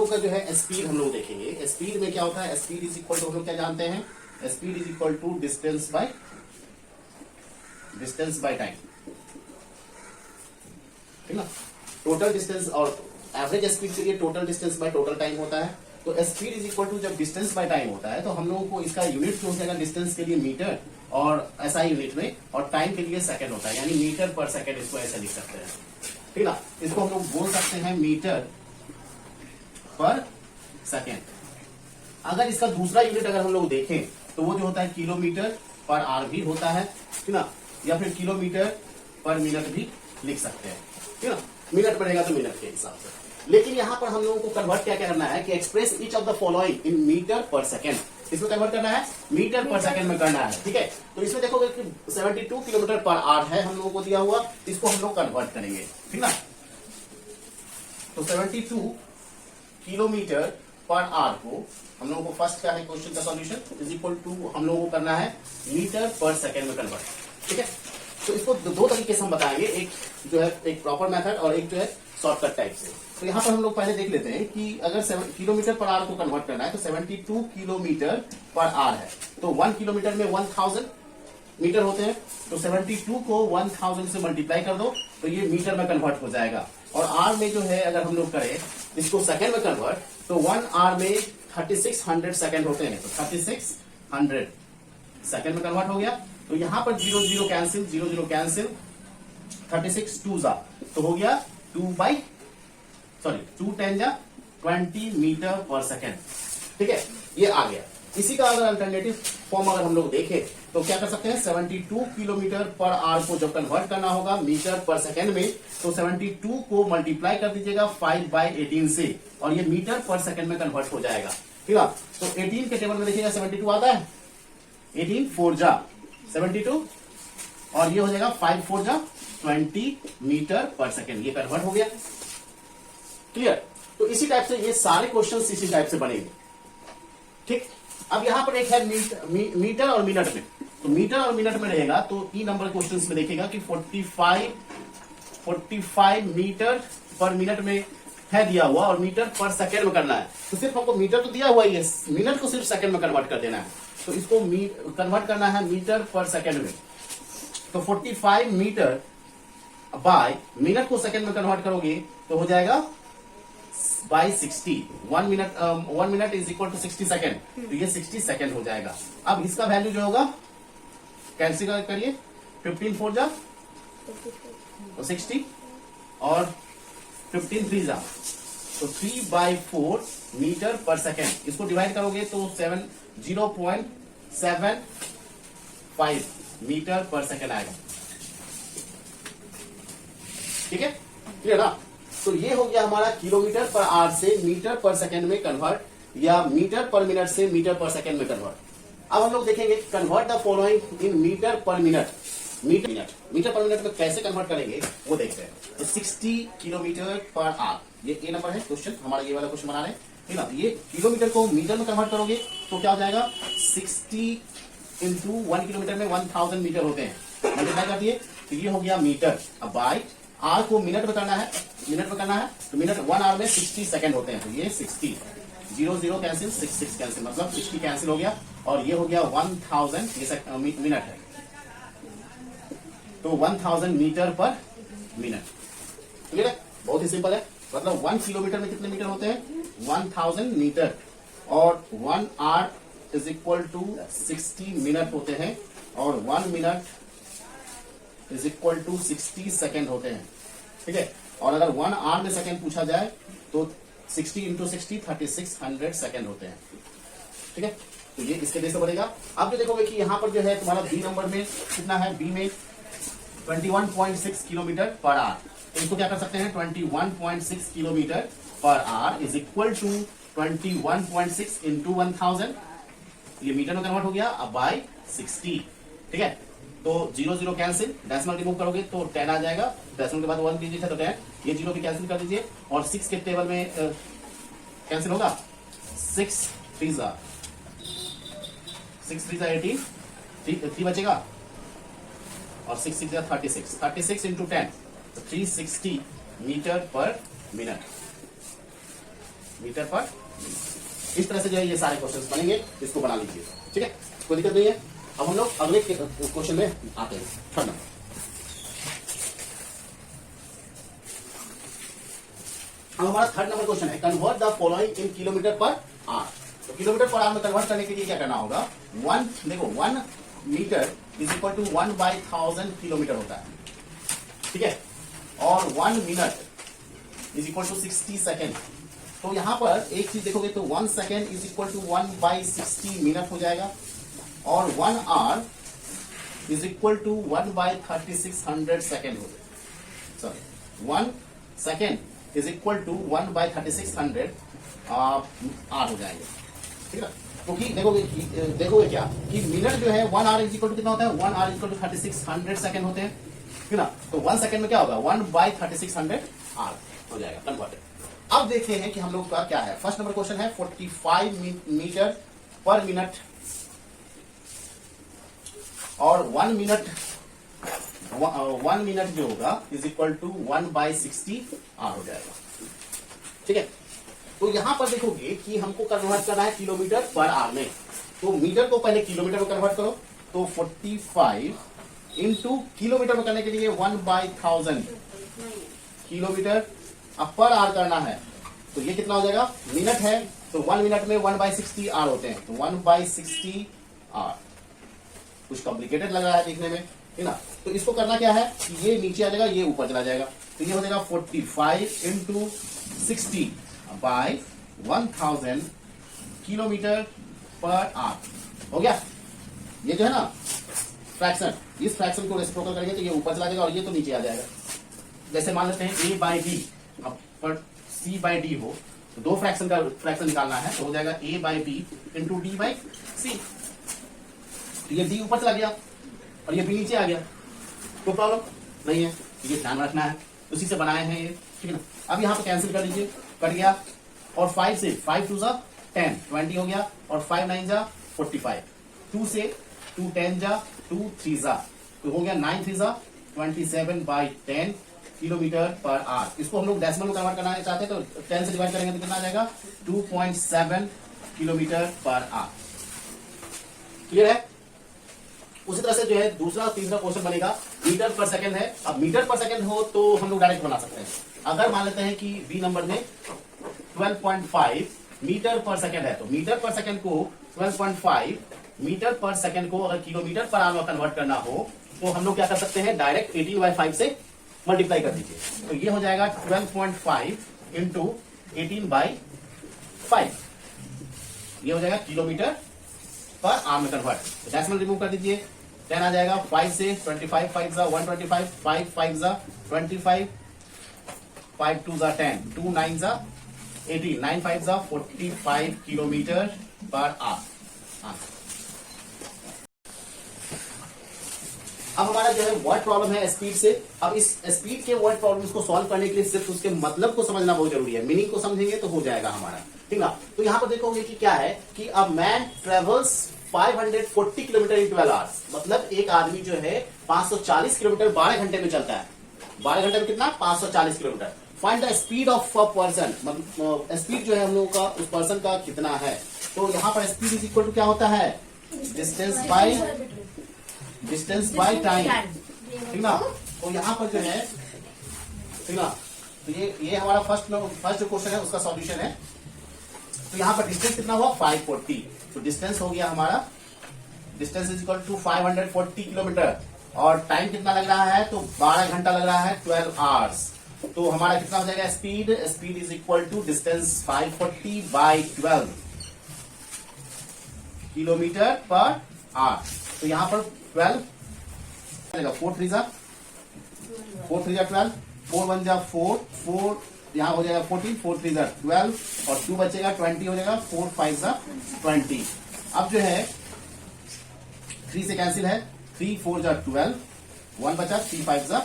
लोग का जो है स्पीड हम लोग देखेंगे। स्पीड में क्या होता है, स्पीड इज इक्वल टू हम लोग क्या जानते हैं, speed is equal to distance by time, ठीक ना। टोटल डिस्टेंस और एवरेज स्पीड के लिए total distance by total time होता है। तो स्पीड इज इक्वल टू जब डिस्टेंस बाय टाइम होता है तो हम लोगों को इसका यूनिट हो जाएगा डिस्टेंस के लिए मीटर और एसआई यूनिट में, और टाइम के लिए सेकंड होता है, यानी मीटर पर सेकंड इसको ऐसे लिख सकते हैं, ठीक ना। इसको हम लोग बोल सकते हैं मीटर पर सेकंड। अगर इसका दूसरा यूनिट अगर हम लोग देखें तो वो जो होता है किलोमीटर पर आवर भी होता है, ठीक ना, या फिर किलोमीटर पर मिनट भी लिख सकते हैं, ठीक ना। मिनट पड़ेगा तो मिनट के हिसाब से। लेकिन यहां पर हम लोगों को कन्वर्ट क्या करना है कि express each of the following in metre per second, इसमें कन्वर्ट करना है मीटर पर सेकंड में करना है, ठीक है। तो इसमें देखोगे कि 72 किलोमीटर पर आवर है हम लोगों को दिया हुआ, इसको हम लोग कन्वर्ट करेंगे, ठीक ना। तो 72 किलोमीटर पर आवर को हम लोगों को फर्स्ट क्या है क्वेश्चन का सॉल्यूशन इज इक्वल टू हम लोगों को करना है मीटर पर सेकंड में कन्वर्ट, ठीक है। तो इसको दो तरीके से हम बताएंगे, एक जो है एक प्रॉपर मेथड और एक जो है शॉर्टकट टाइप से। तो यहाँ पर हम लोग पहले देख लेते हैं कि अगर किलोमीटर पर आवर को कन्वर्ट करना है तो 72 किलोमीटर पर आवर है, तो 1 किलोमीटर में 1000 मीटर होते हैं, तो 72 को 1000 से मल्टीप्लाई कर दो तो ये मीटर में कन्वर्ट हो जाएगा। और आर में जो है अगर हम लोग करें इसको सेकंड में कन्वर्ट तो 1 आवर में 3600 सेकंड होते हैं, तो 3600 सेकंड में कन्वर्ट हो गया। तो यहां पर 0 0 कैंसिल, 0 0 कैंसिल, 36 2 जा तो हो गया 2 10 जा 20 मीटर पर सेकंड, ठीक है, ये आ गया। इसी का अगर अल्टरनेटिव फॉर्म अगर हम लोग देखें तो क्या कर सकते हैं, 72 किलोमीटर पर आवर को जब कन्वर्ट करना होगा मीटर पर सेकंड में तो 72 को मल्टीप्लाई कर दीजिएगा 5/18 से और ये मीटर पर सेकंड में कन्वर्ट हो जाएगा, ठीक है। तो 18 के टेबल में देखिएगा 72 आता है, 18 4 जा 72 और ये हो जाएगा 5 4 जा 20 मीटर पर सेकंड, ये कन्वर्ट हो गया, क्लियर। तो इसी टाइप से ये सारे क्वेश्चंस इसी टाइप से बनेंगे, ठीक। अब यहां पर एक है मीटर और मिनट में, तो मीटर और मिनट में रहेगा तो ई नंबर क्वेश्चंस में देखेगा कि 45 मीटर पर मिनट में है दिया हुआ और मीटर पर सेकंड में करना है। तो सिर्फ हमको मीटर तो दिया हुआ ही है, मिनट को सिर्फ सेकंड में कन्वर्ट कर देना है, तो इसको कन्वर्ट करना है मीटर पर सेकंड में। तो 45 मीटर बाय मिनट को सेकंड में कन्वर्ट करोगे तो हो जाएगा by 60, 1 minute is equal to 60 second, तो ये 60 सेकंड हो जाएगा। अब इसका वैल्यू जो होगा कैंसिल करिए, 15 4 जा तो 60 और 15 3 जा तो 3/4 मीटर पर सेकंड, इसको डिवाइड करोगे तो 0.75 मीटर पर सेकंड आएगा, ठीक है, क्लियर ना। तो ये हो गया हमारा किलोमीटर पर आवर से मीटर पर सेकंड में कन्वर्ट या मीटर पर मिनट से मीटर पर सेकंड में कन्वर्ट। अब हम लोग देखेंगे convert the following in metre per minute. Metre per minute में कैसे कन्वर्ट करेंगे वो देखते हैं। तो 60 किलोमीटर पर आवर ये नंबर है क्वेश्चन, हमारा ये वाला क्वेश्चन बना रहे हैं, ठीक ना। ये किलोमीटर को मीटर में कन्वर्ट करोगे तो क्या हो जाएगा, 60 इंटू 1 किलोमीटर में 1000 मीटर होते हैं, मल्टीप्लाई कर दिए तो ये हो गया मीटर। अब बाय आर को मिनट में करना है, तो मिनट 1 आवर में 60 सेकंड होते हैं, तो ये 60 0 0 कैंसिल 6 6 कैंसिल, मतलब 60 कैंसिल हो गया और ये हो गया 1000, ये मिनट है तो 1000 मीटर पर मिनट, क्लियर है, बहुत ही सिंपल है। मतलब 1 किलोमीटर में कितने मीटर होते हैं, 1000 मीटर और 1 hour is equal to 60 minute होते हैं और 1 minute is equal to 60 second होते हैं, ठीक है। और अगर 1 आवर में सेकेंड पूछा जाए तो 60 इंटू 60 3600 सेकेंड होते हैं, ठीक है। तो ये इसके बेस पे बढ़ेगा। अब जो देखोगे कि यहाँ पर जो है तुम्हारा बी नंबर में कितना है, बी में 21.6 किलोमीटर पर आवर, तो इसको क्या कर सकते हैं 21.6 kilometre per hour is equal to 21.6 into 1000, ये मीटर में कन्वर्ट हो गया, अब बाय 60, ठीक है। तो 0 0 कैंसिल, डेसिमल रिमूव करोगे तो 10 आ जाएगा, डेसिमल के बाद 1 डिजिट है तो 10, ये 0 भी कैंसिल कर दीजिए और 6 के टेबल में कैंसिल होगा, 6 3 जा 18, 3 बचेगा और 6 6 जा 36 इंटू 10 तो 360 मीटर पर मिनट, मीटर पर। इस तरह से जो है ये सारे क्वेश्चंस बनेंगे, इसको बना लीजिए, ठीक है, कोई दिक्कत नहीं है। अब हम लोग अगले क्वेश्चन में आते हैं, थर्ड नंबर। अब हमारा थर्ड नंबर क्वेश्चन है convert the following in kilometre per hour. तो किलोमीटर पर आवर में कन्वर्ट करने के लिए क्या करना होगा, देखो 1 metre is equal to 1/1000 kilometre होता है, ठीक है, और 1 minute is equal to 60 second. तो यहां पर एक चीज देखोगे तो 1 second is equal to 1/60 minute हो जाएगा, और 1 hour is equal to 1/3600 second हो जाएगा। Sorry, 1 second is equal to 1/3600 hour हो जाएंगे, ठीक है। क्योंकि देखोगे क्या कि मिनट जो है 1 आवर इज इक्वल टू कितना होता है, 1 hour is equal to 3600 second होते हैं, ठीक ना। तो 1 सेकेंड में क्या होगा, 1/3600 आर हो जाएगा कन्वर्टेड। अब देखते हैं कि हम लोग का क्या है। फर्स्ट नंबर क्वेश्चन है 45 मीटर पर मिनट, और 1 मिनट जो होगा इज इक्वल टू 1/60 आर हो जाएगा, ठीक है। तो यहां पर देखोगे कि हमको कन्वर्ट करना है किलोमीटर पर आवर में। तो मीटर को पहले किलोमीटर में कन्वर्ट करो, तो 45 इंटू किलोमीटर में करने के लिए 1/1000 किलोमीटर, अब पर आवर करना है तो ये कितना हो जाएगा, मिनट है तो 1 मिनट में 1/60 आवर होते हैं, तो 1/60 आवर। कुछ कॉम्प्लिकेटेड लग रहा है देखने में, है ना। तो इसको करना क्या है कि ये नीचे आ जाएगा, ये ऊपर चला जाएगा, तो ये हो जाएगा 45 into 60 by 1000 kilometre per hour हो गया। ये जो है ना फ्रैक्शन, इस फ्रैक्शन को रेसिप्रोकल करेंगे तो ये ऊपर चला जाएगा और ये तो नीचे आ जाएगा। जैसे मान लेते हैं a/d, अब पर c/d हो तो दो फ्रैक्शन का फ्रैक्शन निकालना है, तो हो जाएगा a/b इंटू d/c। तो ये d ऊपर चला गया और ये b नीचे आ गया, कोई प्रॉब्लम नहीं है, तो ये ध्यान रखना है, उसी से बनाए हैं ये, ठीक है ना। अब यहाँ पे कैंसिल कर दीजिए, कट गया, और 5 से 5 2 10 20 हो गया, और 5 9 45, 2 से 2 10 2 3 तो हो गया 9 3 27/10 किलोमीटर पर आवर। इसको हम लोग डेसिमल में कन्वर्ट करना चाहते हैं तो 10 से डिवाइड करेंगे तो कितना आ जाएगा, 2.7 किलोमीटर पर आवर। क्लियर है। उसी तरह से जो है दूसरा तीसरा क्वेश्चन बनेगा मीटर पर सेकंड है। अब मीटर पर सेकंड हो तो हम लोग डायरेक्ट बना सकते हैं। अगर मान लेते हैं कि बी नंबर में 12.5 मीटर पर सेकंड है, तो मीटर पर सेकंड को 12.5 मीटर पर सेकंड को अगर किलोमीटर पर आवर कन्वर्ट करना हो तो हम लोग क्या कर सकते हैं, डायरेक्ट 18/5 से मल्टीप्लाई कर दीजिए, तो ये हो जाएगा 12.5 इंटू 18/5, ये हो जाएगा किलोमीटर पर आवर में कन्वर्ट। डेसिमल रिमूव कर दीजिए, 10 आ जाएगा, 5 से 25 5 125, 5 5 25, 5 2 10, 2 9 18, 9 5 45 किलोमीटर पर आवर। अब हमारा जो है वर्ड प्रॉब्लम है स्पीड से। अब इस स्पीड के वर्ड प्रॉब्लम्स को सॉल्व करने के लिए सिर्फ उसके मतलब को समझना बहुत जरूरी है, मीनिंग को समझेंगे तो हो जाएगा हमारा, ठीक ना। तो यहां पर देखोगे कि क्या है कि a man travels 540 kilometre in 12 hours, मतलब एक आदमी जो है 540 किलोमीटर 12 घंटे में चलता है। 12 घंटे में कितना, 540 kilometre. Find the speed of a person, मतलब स्पीड जो है हम लोगों का उस पर्सन का कितना है। तो यहाँ पर स्पीड इज इक्वल टू क्या होता है, डिस्टेंस बाय टाइम, ठीक ना। तो यहाँ पर जो है, ठीक ना, तो ये हमारा फर्स्ट जो क्वेश्चन है उसका सॉल्यूशन है। तो यहाँ पर डिस्टेंस कितना हुआ, 540, तो डिस्टेंस हो गया हमारा, distance is equal to 540 kilometre, और टाइम कितना लग रहा है, तो 12 घंटा लग रहा है, 12 आवर्स। तो हमारा कितना हो जाएगा speed is equal to distance 540 by 12 kilometre per hour. तो यहाँ पर 12 4 3 12, 4 1 4, 4 यहाँ हो जाएगा 14, 4 3 12, और 2 बचेगा 20 हो जाएगा, 4 5 20। अब जो है 3 से कैंसिल है, 3 4 12, 1 बचा, 3 5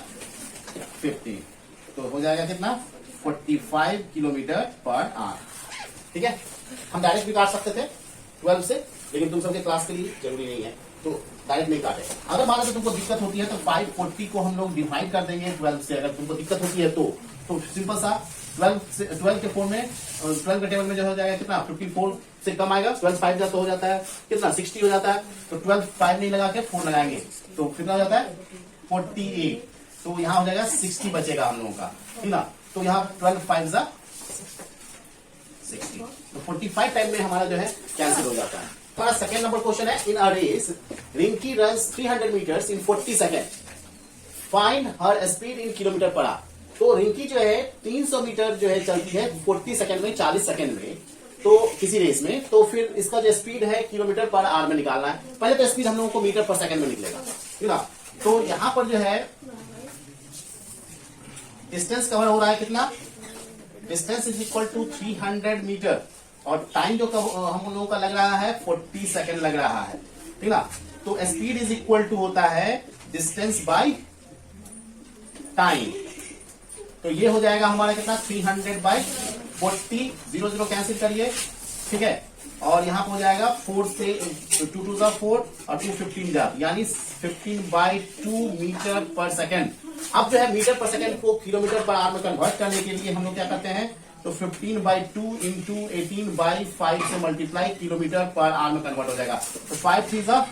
50, तो हो जाएगा कितना, 45 किलोमीटर पर आवर, ठीक है। हम डायरेक्ट भी काट सकते थे 12 से, लेकिन तुम सबके क्लास के लिए जरूरी नहीं है, तो डायरेक्ट नहीं काटे। अगर मान लो तुमको दिक्कत होती है तो 540 को हम लोग डिवाइड कर देंगे 12 से, अगर तुमको दिक्कत होती है तो सिंपल सा 12 के 4 में 12 के टेबल में जो हो जाएगा कितना 54 से कम आएगा, 12 5 तो हो जाता है कितना 60 हो जाता है, तो 12 5 नहीं लगा के 4 लगाएंगे तो कितना हो जाता है 48, तो यहाँ हो जाएगा 60 बचेगा हम लोगों का, ठीक ना। तो यहाँ 12 5 60, तो 45 टाइम में हमारा जो है कैंसिल हो जाता है। हमारा सेकेंड नंबर क्वेश्चन है, in a race Rinki runs 300 meters in 40 second, find her speed in kilometre per hour. तो रिंकी जो है 300 मीटर जो है चलती है 40 सेकंड में, 40 सेकंड में, तो किसी रेस में, तो फिर इसका जो स्पीड है किलोमीटर पर आवर में निकालना है। पहले तो स्पीड हम लोगों को मीटर पर सेकंड में निकलेगा, ठीक ना। तो यहां पर जो है डिस्टेंस कवर हो रहा है कितना, distance is equal to 300 metre, और टाइम जो हम लोगों का लग रहा है 40 सेकंड लग रहा है, ठीक ना। तो स्पीड इज इक्वल टू होता है डिस्टेंस बाय टाइम, तो ये हो जाएगा हमारा कितना 300 बाई 40, 0 0 कैंसिल करिए, ठीक है, और यहाँ पर हो जाएगा 4 से 2 2 4 और 2 15 जा, यानी 15/2 मीटर पर सेकेंड। अब जो है मीटर पर सेकेंड को किलोमीटर पर आवर में कन्वर्ट करने के लिए हम लोग क्या करते हैं, तो 15/2 इंटू 18/5 से मल्टीप्लाई किलोमीटर पर आवर में कन्वर्ट हो जाएगा। तो 5 3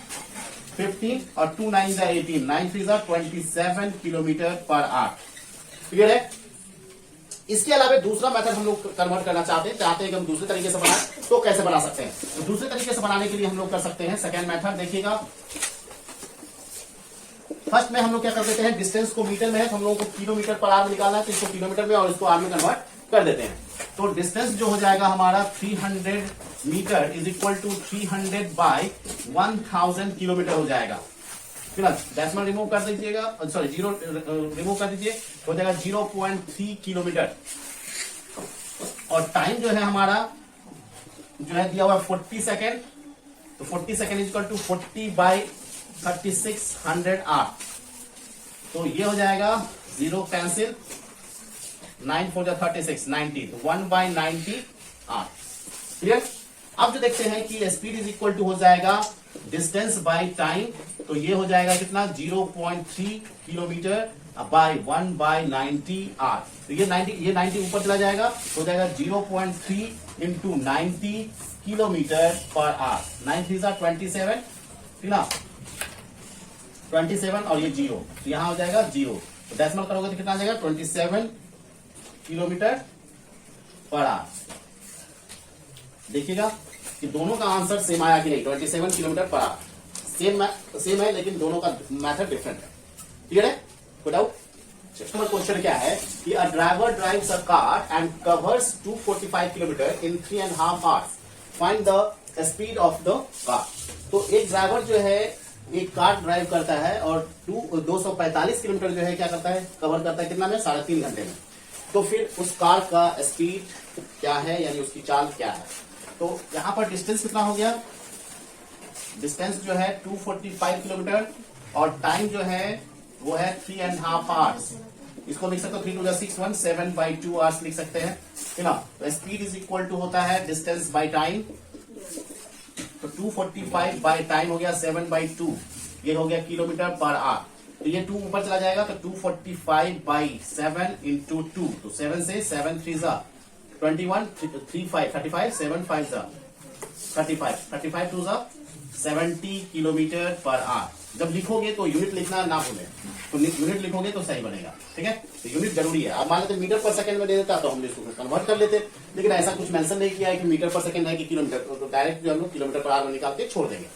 15 और 2 9 18, 9 3 27 किलोमीटर पर आवर, क्लियर है। इसके अलावा दूसरा मेथड हम लोग कन्वर्ट करना चाहते हैं कि हम दूसरे तरीके से बनाएं, तो कैसे बना सकते हैं। तो दूसरे तरीके से बनाने के लिए हम लोग कर सकते हैं सेकेंड मेथड, देखिएगा। फर्स्ट में हम लोग क्या कर देते हैं, डिस्टेंस को मीटर में है तो हम लोगों को किलोमीटर पर आवर में निकालना है, तो इसको किलोमीटर में और इसको आवर में कन्वर्ट कर देते हैं। तो डिस्टेंस जो हो जाएगा हमारा 300 metre is equal to 300 by 1000 kilometre हो जाएगा, डेसिमल रिमूव कर दीजिएगा, सॉरी 0 रिमूव कर दीजिए, हो जाएगा 0.3 किलोमीटर। और टाइम जो है हमारा जो है दिया हुआ 40 सेकेंड, तो 40 सेकेंड इक्वल टू 40/3600 आवर, तो ये हो जाएगा 0 कैंसिल, 9 4 36 90, तो 1/90 आवर, क्लियर। अब जो देखते हैं कि स्पीड इज इक्वल टू हो जाएगा डिस्टेंस बाय टाइम, तो ये हो जाएगा कितना 0.3 किलोमीटर बाय 1/90 आवर, तो ये 90 ऊपर चला जाएगा, हो जाएगा 0.3 इंटू 90 किलोमीटर पर आवर, 9 3 27, ठीक ना, 27 और ये 0, तो यहां हो जाएगा 0, तो डेसिमल करोगे तो कितना आ जाएगा 27 किलोमीटर पर आवर। देखिएगा कि दोनों का आंसर सेम आया कि नहीं, 27 किलोमीटर पर आवर सेम है, लेकिन दोनों का मेथड डिफरेंट है, क्लियर है, कोई डाउट। क्वेश्चन क्या है कि a driver drives a car and covers 245 kilometre in 3.5 hours, find the speed of the car. तो एक ड्राइवर जो है एक कार ड्राइव करता है और 245 किलोमीटर जो है क्या करता है, कवर करता है कितना में, 3.5 घंटे में। तो फिर उस कार का स्पीड क्या है, यानी उसकी चाल क्या है। तो यहां पर डिस्टेंस कितना हो गया, डिस्टेंस जो है 245 किलोमीटर और टाइम जो है वो है 3.5 आवर्स, इसको लिख सकते हो 3 2 6 1 7/2 आवर्स लिख सकते हैं, है ना। तो स्पीड इज इक्वल टू होता है डिस्टेंस बाय टाइम, तो 245 बाय टाइम हो गया 7/2, ये हो गया किलोमीटर पर आवर, तो ये 2 ऊपर चला जाएगा, तो 245/7 इंटू 2, तो 7 से 7 3 21 35 35 7 5 35 35 2 70 किलोमीटर पर आवर। जब लिखोगे तो यूनिट लिखना ना भूलें, तो यूनिट लिखोगे तो सही बनेगा, ठीक है। तो यूनिट जरूरी है। अब मान लेते मीटर पर सेकंड में दे देता तो हम इसको कन्वर्ट कर लेते, लेकिन ऐसा कुछ मेंशन नहीं किया है कि मीटर पर सेकंड है कि किलोमीटर, तो डायरेक्ट जो हम लोग किलोमीटर पर आवर में निकाल के छोड़ देंगे।